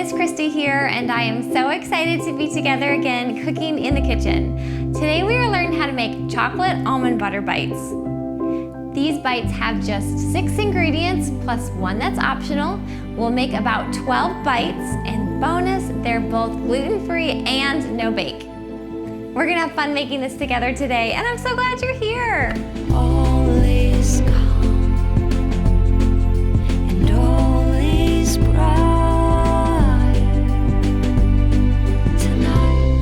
is Kristi here, and I am so excited to be together again cooking in the kitchen. Today we are learning how to make chocolate almond butter bites. These bites have just 6 ingredients plus one that's optional. We'll make about 12 bites, and bonus, they're both gluten-free and no bake. We're gonna have fun making this together today, and I'm so glad you're here. All is calm and all is bright tonight.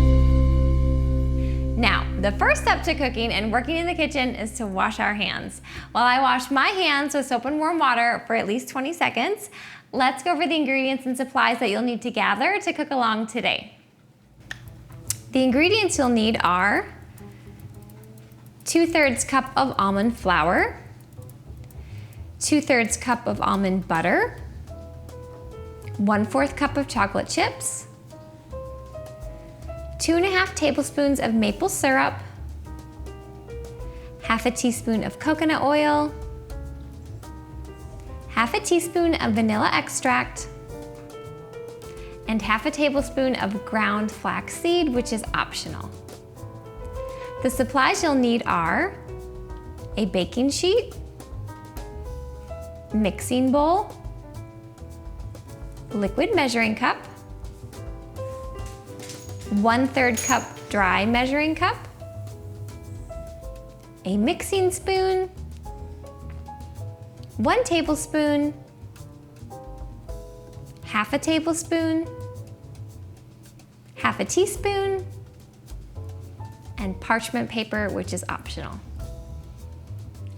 Now, the first step to cooking and working in the kitchen is to wash our hands. While I wash my hands with soap and warm water for at least 20 seconds, let's go over the ingredients and supplies that you'll need to gather to cook along today. The ingredients you'll need are 2/3 cup of almond flour, 2/3 cup of almond butter, 1/4 cup of chocolate chips, 2.5 tablespoons of maple syrup, 1/2 teaspoon of coconut oil, 1/2 teaspoon of vanilla extract, and 1/2 tablespoon of ground flaxseed, which is optional. The supplies you'll need are a baking sheet, mixing bowl, liquid measuring cup, 1/3 cup dry measuring cup, a mixing spoon, 1 tablespoon, 1/2 tablespoon, 1/2 teaspoon, and parchment paper, which is optional.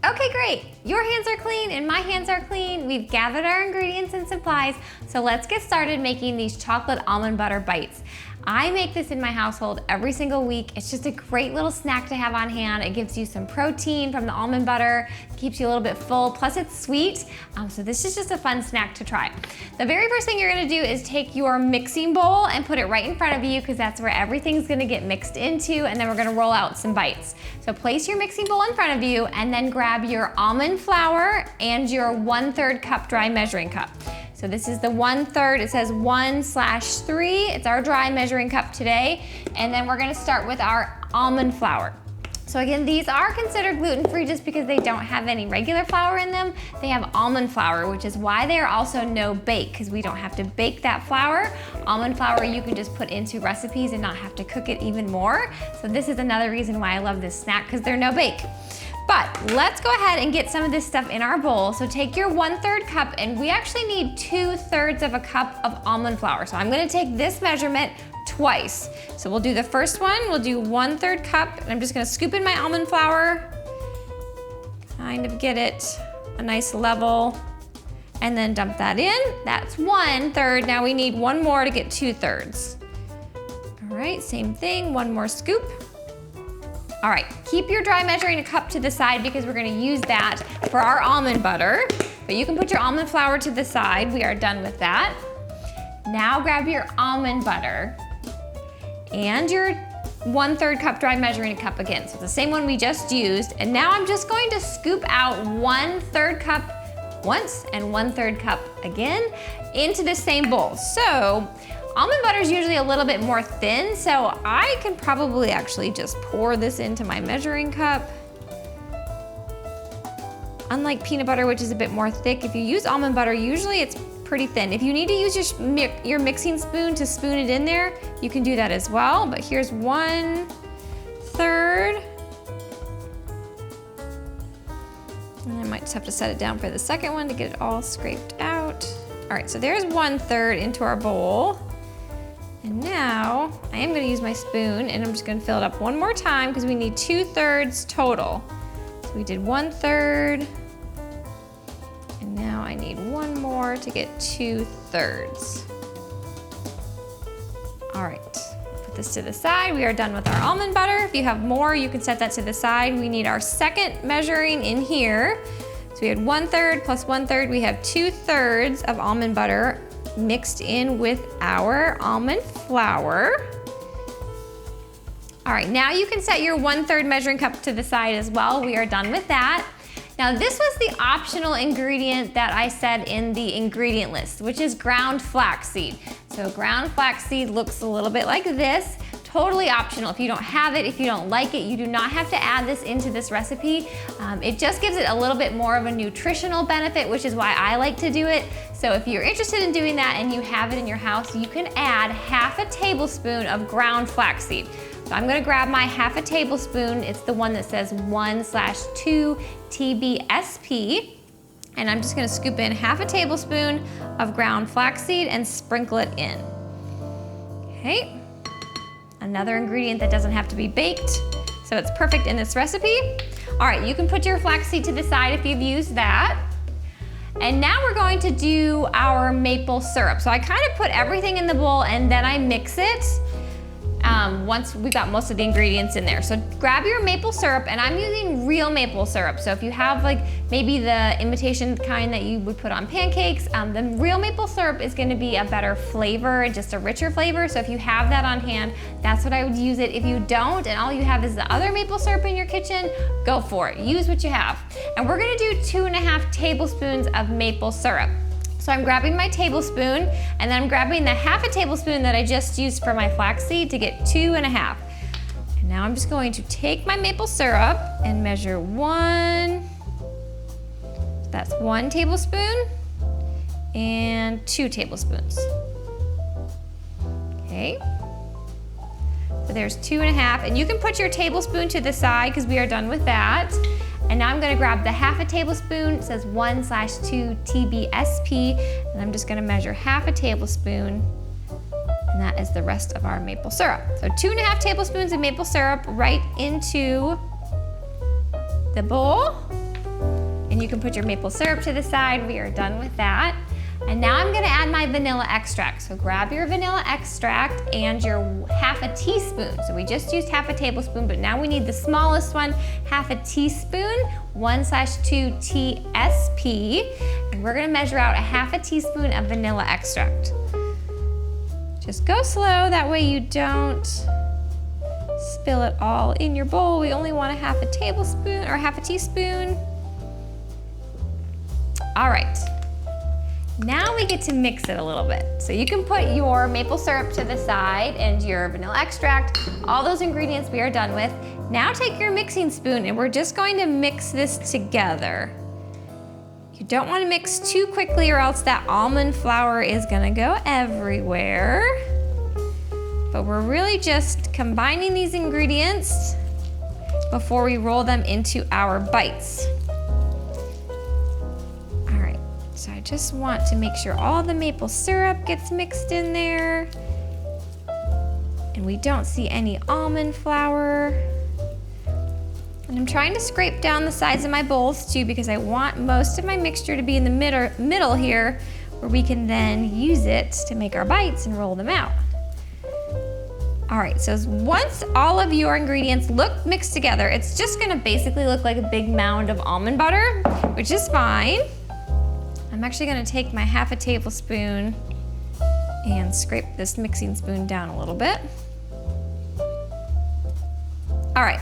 Okay, great. Your hands are clean and my hands are clean. We've gathered our ingredients and supplies, so let's get started making these chocolate almond butter bites. I make this in my household every single week. It's just a great little snack to have on hand. It gives you some protein from the almond butter, keeps you a little bit full, plus it's sweet. So this is just a fun snack to try. The very first thing you're gonna do is take your mixing bowl and put it right in front of you, because that's where everything's gonna get mixed into, and then we're gonna roll out some bites. So place your mixing bowl in front of you and then grab your almond flour and your 1/3 cup dry measuring cup. So this is the 1/3, it says 1/3. It's our dry measuring cup today. And then we're gonna start with our almond flour. So again, these are considered gluten-free just because they don't have any regular flour in them. They have almond flour, which is why they are also no bake, because we don't have to bake that flour. Almond flour you can just put into recipes and not have to cook it even more. So this is another reason why I love this snack, because they're no bake. But let's go ahead and get some of this stuff in our bowl. So take your 1/3 cup, and we actually need 2/3 of a cup of almond flour. So I'm gonna take this measurement twice. So we'll do the first one, we'll do 1/3 cup, and I'm just gonna scoop in my almond flour, kind of get it a nice level, and then dump that in. That's 1/3, now we need one more to get 2/3. All right, same thing, one more scoop. All right, keep your dry measuring cup to the side because we're gonna use that for our almond butter, but you can put your almond flour to the side. We are done with that. Now grab your almond butter and your 1/3 cup dry measuring cup again. So the same one we just used. And now I'm just going to scoop out 1/3 cup once and 1/3 cup again into the same bowl. So almond butter is usually a little bit more thin, so I can probably actually just pour this into my measuring cup. Unlike peanut butter, which is a bit more thick, if you use almond butter, usually it's pretty thin. If you need to use your mixing spoon to spoon it in there, you can do that as well, but here's 1/3. And I might just have to set it down for the second one to get it all scraped out. All right, so there's 1/3 into our bowl. And now I am gonna use my spoon, and I'm just gonna fill it up one more time because we need 2/3 total. So we did 1/3, and now I need one more to get 2/3. All right, put this to the side. We are done with our almond butter. If you have more, you can set that to the side. We need our second measuring in here. So we had 1/3 plus 1/3, we have 2/3 of almond butter mixed in with our almond flour. All right, now you can set your 1/3 measuring cup to the side as well. We are done with that. Now this was the optional ingredient that I said in the ingredient list, which is ground flaxseed. So ground flaxseed looks a little bit like this. Totally optional. If you don't have it, if you don't like it, you do not have to add this into this recipe. It just gives it a little bit more of a nutritional benefit, which is why I like to do it. So if you're interested in doing that and you have it in your house, you can add half a tablespoon of ground flaxseed. So I'm gonna grab my half a tablespoon. It's the one that says 1/2 TBSP. And I'm just gonna scoop in half a tablespoon of ground flaxseed and sprinkle it in. Okay. Another ingredient that doesn't have to be baked, so it's perfect in this recipe. All right, you can put your flaxseed to the side if you've used that. And now we're going to do our maple syrup. So I kind of put everything in the bowl and then I mix it once we got most of the ingredients in there. So grab your maple syrup, and I'm using real maple syrup. So if you have like maybe the imitation kind that you would put on pancakes, the real maple syrup is gonna be a better flavor, just a richer flavor. So if you have that on hand, that's what I would use it. If you don't, and all you have is the other maple syrup in your kitchen, go for it. Use what you have. And we're gonna do 2.5 tablespoons of maple syrup. So I'm grabbing my tablespoon, and then I'm grabbing the half a tablespoon that I just used for my flaxseed to get 2.5. And now I'm just going to take my maple syrup and measure 1. That's 1 tablespoon and 2 tablespoons. Okay. So there's 2.5, and you can put your tablespoon to the side because we are done with that. And now I'm gonna grab the half a tablespoon. It says 1/2 TBSP, and I'm just gonna measure half a tablespoon, and that is the rest of our maple syrup. So 2.5 tablespoons of maple syrup right into the bowl. And you can put your maple syrup to the side. We are done with that. And now I'm gonna add my vanilla extract. So grab your vanilla extract and your half a teaspoon. So we just used half a tablespoon, but now we need the smallest one, half a teaspoon, 1/2 TSP. And we're gonna measure out a half a teaspoon of vanilla extract. Just go slow, that way you don't spill it all in your bowl. We only want a half a tablespoon or half a teaspoon. All right. Now we get to mix it a little bit. So you can put your maple syrup to the side and your vanilla extract, all those ingredients we are done with. Now take your mixing spoon and we're just going to mix this together. You don't want to mix too quickly or else that almond flour is gonna go everywhere. But we're really just combining these ingredients before we roll them into our bites. So I just want to make sure all the maple syrup gets mixed in there and we don't see any almond flour. And I'm trying to scrape down the sides of my bowls too because I want most of my mixture to be in the middle here where we can then use it to make our bites and roll them out. All right, so once all of your ingredients look mixed together, it's just gonna basically look like a big mound of almond butter, which is fine. I'm actually gonna take my half a tablespoon and scrape this mixing spoon down a little bit. All right,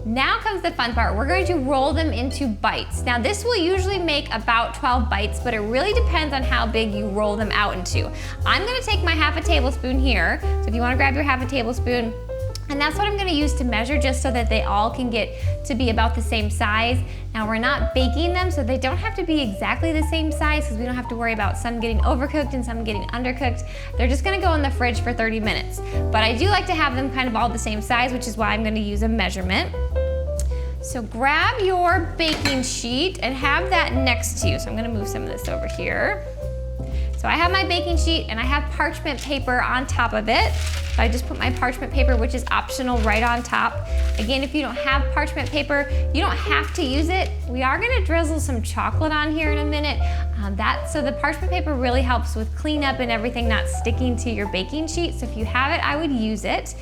now comes the fun part. We're going to roll them into bites. Now this will usually make about 12 bites, but it really depends on how big you roll them out into. I'm gonna take my half a tablespoon here. So if you wanna grab your half a tablespoon, and that's what I'm gonna use to measure just so that they all can get to be about the same size. Now we're not baking them, so they don't have to be exactly the same size because we don't have to worry about some getting overcooked and some getting undercooked. They're just gonna go in the fridge for 30 minutes. But I do like to have them kind of all the same size, which is why I'm gonna use a measurement. So grab your baking sheet and have that next to you. So I'm gonna move some of this over here. So I have my baking sheet and I have parchment paper on top of it. So I just put my parchment paper, which is optional, right on top. Again, if you don't have parchment paper, you don't have to use it. We are gonna drizzle some chocolate on here in a minute. So the parchment paper really helps with cleanup and everything not sticking to your baking sheet. So if you have it, I would use it.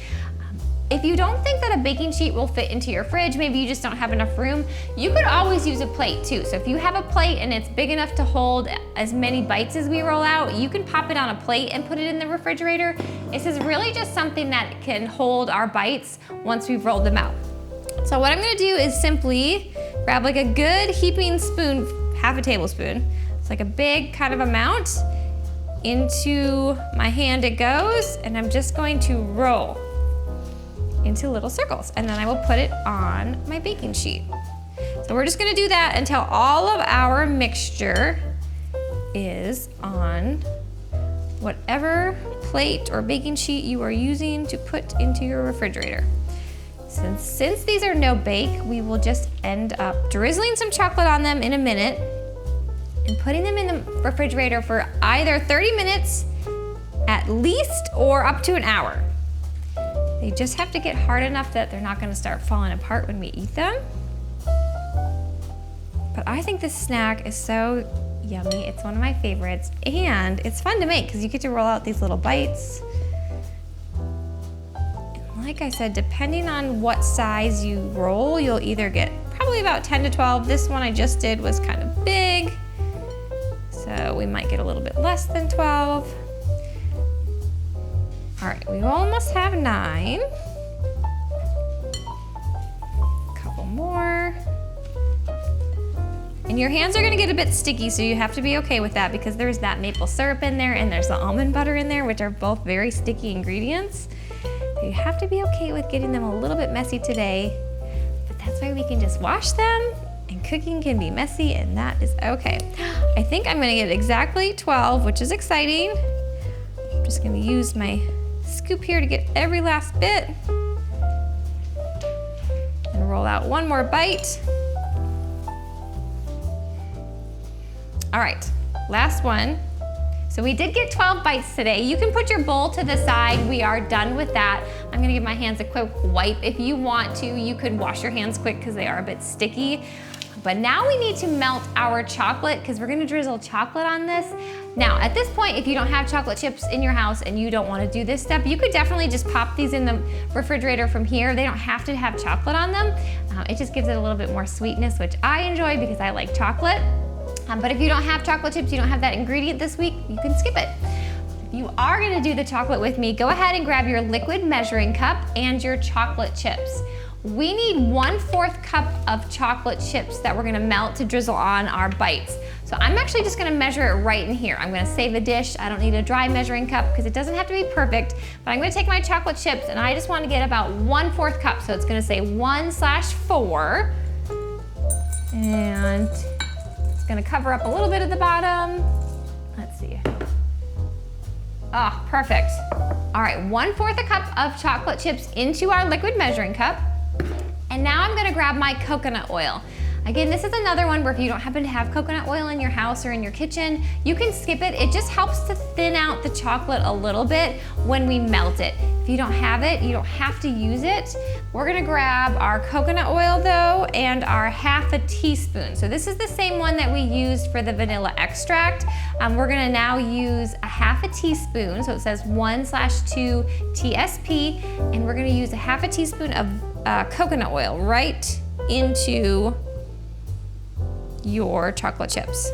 If you don't think that a baking sheet will fit into your fridge, maybe you just don't have enough room, you could always use a plate too. So if you have a plate and it's big enough to hold as many bites as we roll out, you can pop it on a plate and put it in the refrigerator. This is really just something that can hold our bites once we've rolled them out. So what I'm gonna do is simply Grab like a good heaping spoon, half a tablespoon. It's like a big kind of amount. Into my hand it goes, and I'm just going to roll into little circles, and then I will put it on my baking sheet. So we're just gonna do that until all of our mixture is on whatever plate or baking sheet you are using to put into your refrigerator. Since these are no bake, we will just end up drizzling some chocolate on them in a minute and putting them in the refrigerator for either 30 minutes at least or up to an hour. They just have to get hard enough that they're not gonna start falling apart when we eat them. But I think this snack is so yummy. It's one of my favorites, and it's fun to make because you get to roll out these little bites. And like I said, depending on what size you roll, you'll either get probably about 10 to 12. This one I just did was kind of big, so we might get a little bit less than 12. All right, we almost have 9. A couple more. And your hands are gonna get a bit sticky, so you have to be okay with that because there's that maple syrup in there and there's the almond butter in there, which are both very sticky ingredients. So you have to be okay with getting them a little bit messy today, but that's why we can just wash them, and cooking can be messy, and that is okay. I think I'm gonna get exactly 12, which is exciting. I'm just gonna use my scoop here to get every last bit. And roll out one more bite. All right, last one. So we did get 12 bites today. You can put your bowl to the side. We are done with that. I'm gonna give my hands a quick wipe. If you want to, you could wash your hands quick because they are a bit sticky. But now we need to melt our chocolate because we're gonna drizzle chocolate on this. Now, at this point, if you don't have chocolate chips in your house and you don't wanna do this step, you could definitely just pop these in the refrigerator from here. They don't have to have chocolate on them. It just gives it a little bit more sweetness, which I enjoy because I like chocolate. But if you don't have chocolate chips, you don't have that ingredient this week, you can skip it. If you are gonna do the chocolate with me, go ahead and grab your liquid measuring cup and your chocolate chips. We need 1/4 cup of chocolate chips that we're gonna melt to drizzle on our bites. So I'm actually just gonna measure it right in here. I'm gonna save a dish. I don't need a dry measuring cup because it doesn't have to be perfect, but I'm gonna take my chocolate chips and I just wanna get about 1/4 cup. So it's gonna say 1/4. And gonna cover up a little bit of the bottom. Let's see. Ah, perfect. All right, 1/4 a cup of chocolate chips into our liquid measuring cup. And now I'm gonna grab my coconut oil. Again, this is another one where if you don't happen to have coconut oil in your house or in your kitchen, you can skip it. It just helps to thin out the chocolate a little bit when we melt it. If you don't have it, you don't have to use it. We're gonna grab our coconut oil though and our 1/2 teaspoon. So this is the same one that we used for the vanilla extract. We're gonna now use a 1/2 teaspoon. So it says 1/2 TSP, and we're gonna use a 1/2 teaspoon of coconut oil right into your chocolate chips.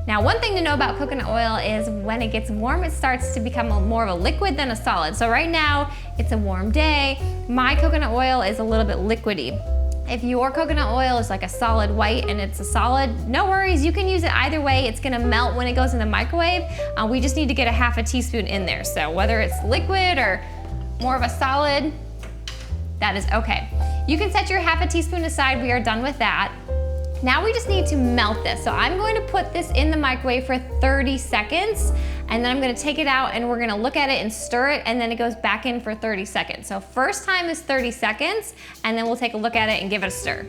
Now, one thing to know about coconut oil is when it gets warm, it starts to become more of a liquid than a solid. So right now, it's a warm day. My coconut oil is a little bit liquidy. If your coconut oil is like a solid white and it's a solid, no worries, you can use it either way. It's gonna melt when it goes in the microwave. We just need to get a 1/2 teaspoon in there. So whether it's liquid or more of a solid, that is okay. You can set your 1/2 teaspoon aside. We are done with that. Now we just need to melt this. So I'm going to put this in the microwave for 30 seconds, and then I'm gonna take it out and we're gonna look at it and stir it, and then it goes back in for 30 seconds. So first time is 30 seconds, and then we'll take a look at it and give it a stir.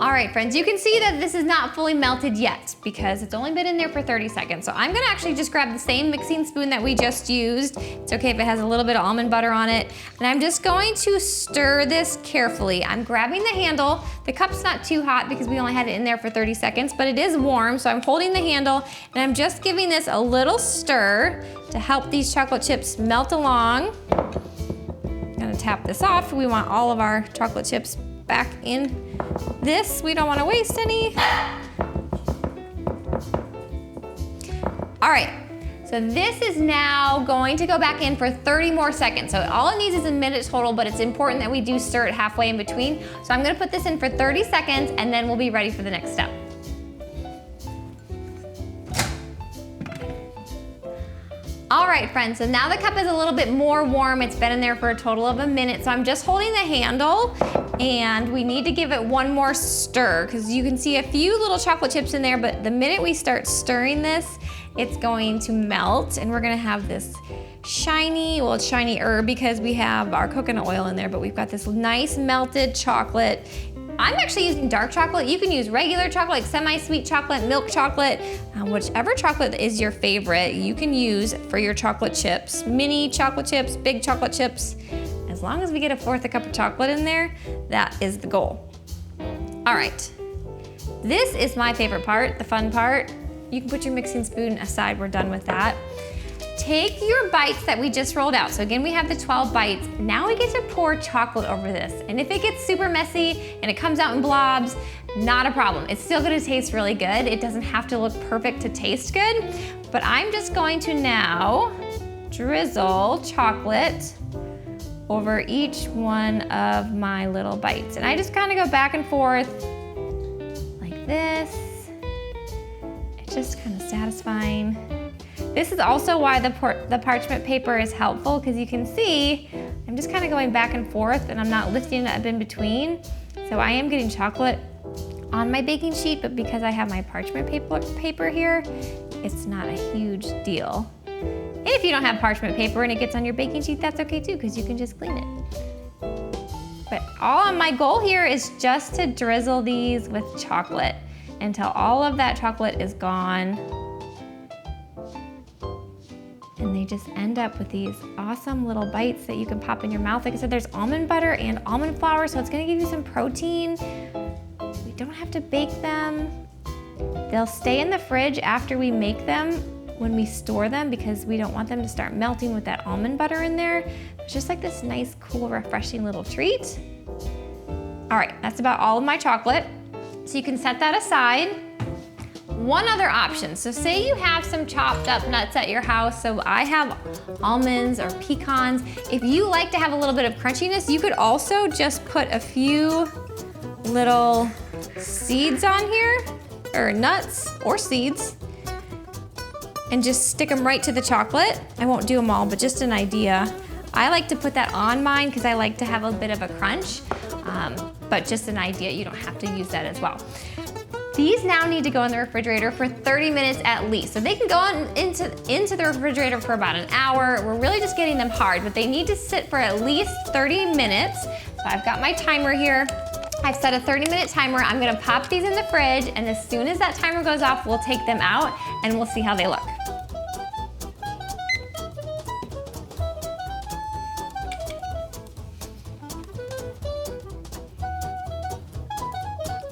All right, friends, you can see that this is not fully melted yet because it's only been in there for 30 seconds. So I'm gonna actually just grab the same mixing spoon that we just used. It's okay if it has a little bit of almond butter on it. And I'm just going to stir this carefully. I'm grabbing the handle. The cup's not too hot because we only had it in there for 30 seconds, but it is warm. So I'm holding the handle and I'm just giving this a little stir to help these chocolate chips melt along. I'm gonna tap this off. We want all of our chocolate chips back in this. We don't want to waste any. All right, So this is now going to go back in for 30 more seconds. So all it needs is a minute total, but it's important that we do stir it halfway in between. So I'm gonna put this in for 30 seconds and then we'll be ready for the next step. All right, friends, so now the cup is a little bit more warm. It's been in there for a total of a minute. So I'm just holding the handle and we need to give it one more stir because you can see a few little chocolate chips in there, but the minute we start stirring this, it's going to melt and we're gonna have this shiny, well, it's shinier because we have our coconut oil in there, but we've got this nice melted chocolate. I'm actually using dark chocolate. You can use regular chocolate, like semi-sweet chocolate, milk chocolate, whichever chocolate is your favorite, you can use for your chocolate chips. Mini chocolate chips, big chocolate chips. As long as we get a fourth a cup of chocolate in there, that is the goal. All right, this is my favorite part, the fun part. You can put your mixing spoon aside, we're done with that. Take your bites that we just rolled out. So again, we have the 12 bites. Now we get to pour chocolate over this. And if it gets super messy and it comes out in blobs, not a problem. It's still gonna taste really good. It doesn't have to look perfect to taste good, but I'm just going to now drizzle chocolate over each one of my little bites. And I just kind of go back and forth like this. It's just kind of satisfying. This is also why the parchment paper is helpful because you can see I'm just kind of going back and forth and I'm not lifting it up in between. So I am getting chocolate on my baking sheet, but because I have my parchment paper here, it's not a huge deal. And if you don't have parchment paper and it gets on your baking sheet, that's okay too because you can just clean it. But my goal here is just to drizzle these with chocolate until all of that chocolate is gone. And they just end up with these awesome little bites that you can pop in your mouth. Like I said, there's almond butter and almond flour, so it's gonna give you some protein. We don't have to bake them. They'll stay in the fridge after we make them when we store them because we don't want them to start melting with that almond butter in there. It's just like this nice, cool, refreshing little treat. All right, that's about all of my chocolate. So you can set that aside. One other option, so say you have some chopped up nuts at your house, so I have almonds or pecans. If you like to have a little bit of crunchiness, you could also just put a few little seeds on here, or nuts or seeds, and just stick them right to the chocolate. I won't do them all, but just an idea. I like to put that on mine because I like to have a bit of a crunch, but just an idea, you don't have to use that as well. These now need to go in the refrigerator for 30 minutes at least. So they can go into the refrigerator for about an hour. We're really just getting them hard, but they need to sit for at least 30 minutes. So I've got my timer here. I've set a 30-minute timer. I'm gonna pop these in the fridge, and as soon as that timer goes off, we'll take them out and we'll see how they look.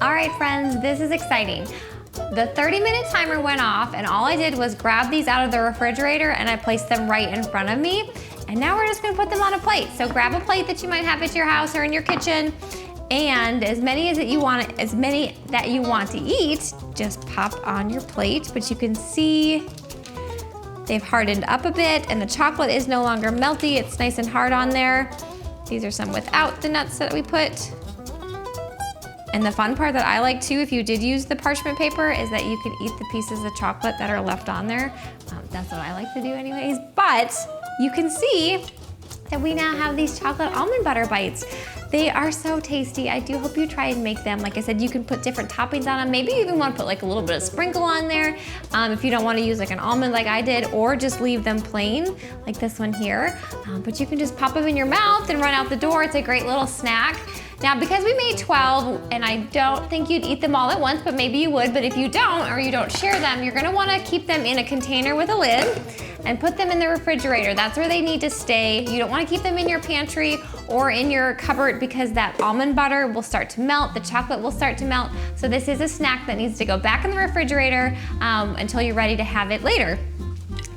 All right, friends, this is exciting. The 30-minute timer went off and all I did was grab these out of the refrigerator and I placed them right in front of me. And now we're just gonna put them on a plate. So grab a plate that you might have at your house or in your kitchen, and as many that you want to eat, just pop on your plate. But you can see they've hardened up a bit and the chocolate is no longer melty. It's nice and hard on there. These are some without the nuts that we put. And the fun part that I like too, if you did use the parchment paper, is that you can eat the pieces of chocolate that are left on there. That's what I like to do anyways. But you can see that we now have these chocolate almond butter bites. They are so tasty. I do hope you try and make them. Like I said, you can put different toppings on them. Maybe you even want to put like a little bit of sprinkle on there if you don't want to use like an almond like I did, or just leave them plain like this one here. But you can just pop them in your mouth and run out the door. It's a great little snack. Now, because we made 12, and I don't think you'd eat them all at once, but maybe you would, but if you don't, or you don't share them, you're gonna wanna keep them in a container with a lid and put them in the refrigerator. That's where they need to stay. You don't wanna keep them in your pantry or in your cupboard because that almond butter will start to melt, the chocolate will start to melt. So this is a snack that needs to go back in the refrigerator until you're ready to have it later.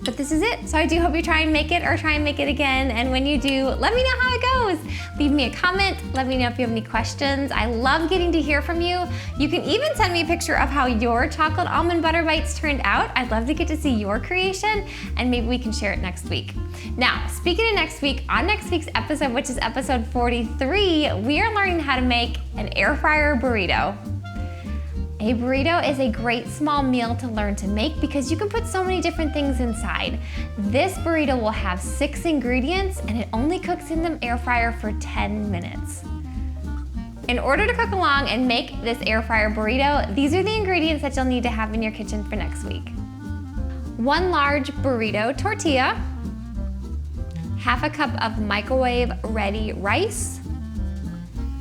But this is it. So I do hope you try and make it or try and make it again. And when you do, let me know how it goes. Leave me a comment. Let me know if you have any questions. I love getting to hear from you. You can even send me a picture of how your chocolate almond butter bites turned out. I'd love to get to see your creation, and maybe we can share it next week. Now, speaking of next week, on next week's episode, which is episode 43, we are learning how to make an air fryer burrito. A burrito is a great small meal to learn to make because you can put so many different things inside. This burrito will have 6 ingredients and it only cooks in the air fryer for 10 minutes. In order to cook along and make this air fryer burrito, these are the ingredients that you'll need to have in your kitchen for next week. 1 large burrito tortilla, half a cup of microwave ready rice,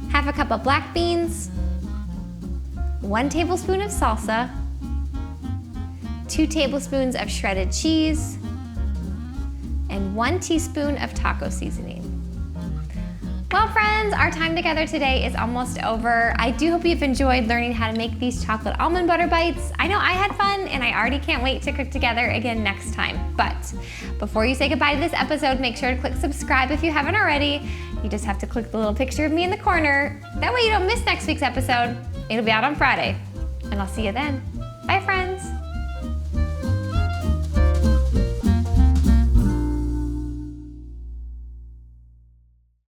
half a cup of black beans, 1 tablespoon of salsa, 2 tablespoons of shredded cheese, and 1 teaspoon of taco seasoning. Well, friends, our time together today is almost over. I do hope you've enjoyed learning how to make these chocolate almond butter bites. I know I had fun, and I already can't wait to cook together again next time. But before you say goodbye to this episode, make sure to click subscribe if you haven't already. You just have to click the little picture of me in the corner. That way you don't miss next week's episode. It'll be out on Friday, and I'll see you then. Bye, friends.